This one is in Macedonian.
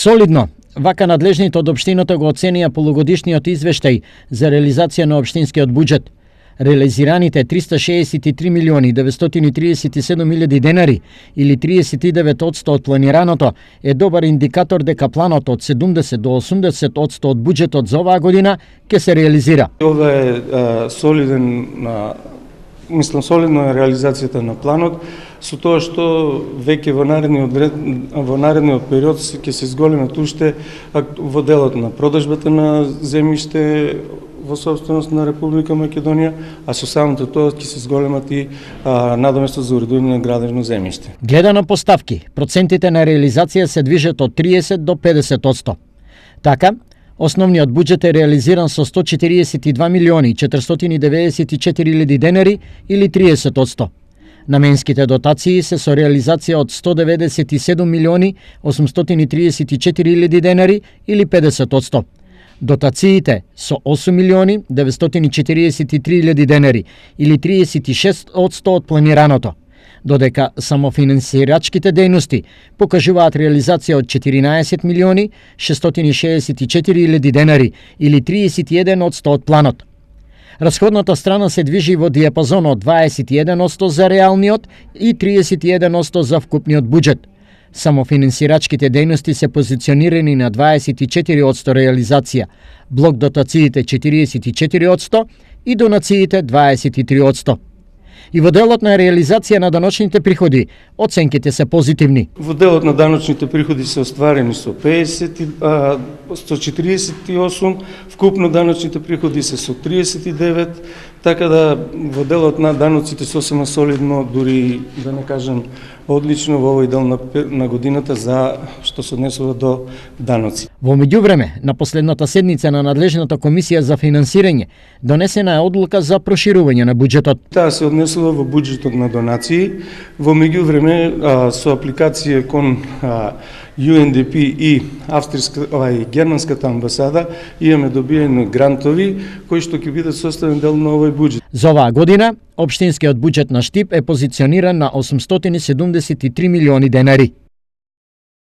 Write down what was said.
Солидно, вака надлежните од општината го оценија полугодишниот извештај за реализација на општинскиот буџет. Реализираните 363 милиони 937 илјади денари или 39% од планираното е добар индикатор дека планот од 70 до 80% од буџетот за оваа година ќе се реализира. Ова е солидна е реализацијата на планот, со тоа што веќе во наредниот период ќе се зголемат уште во делот на продажбата на земјиште во собственост на Република Македонија, а со самото тоа ќе се зголемат и надоместо за уредување на градежно земјиште. Гледано по ставки, процентите на реализација се движат од 30 до 50%. Така, основниот буџет е реализиран со 142 милиони 494 илјади денари или 30%. Наменските дотации се со реализација од 197 милиони 834 илјади денари или 50%. Дотациите со 8 милиони 943 илјади денари или 36% од планираното, додека самофинансирачките дејности покажуваат реализација од 14 милиони 664 илјади денари или 31% од планот. Расходната страна се движи во диапазон од 21% за реалниот и 31% за вкупниот буџет. Самофинансирачките дејности се позиционирани на 24% реализација, блок дотациите 44% и донациите 23%. И во делот на реализација на даночните приходи, оценките се позитивни. Во делот на даночните приходи се остварени со 148, вкупно даночните приходи се со 39, така да во делот на даноците сосема солидно, дури да не кажам одлично во овој дел на годината за што се однесува до даноци. Во меѓувреме, на последната седница на надлежната комисија за финансирање донесена е одлука за проширување на буџетот. Таа се однесува во буџетот на донации. Во меѓувреме со апликација кон UNDP и и германската амбасада имаме добиени грантови кои што ќе бидат составен дел на овој буџет. За оваа година општинскиот буџет на Штип е позициониран на 873 милиони денари.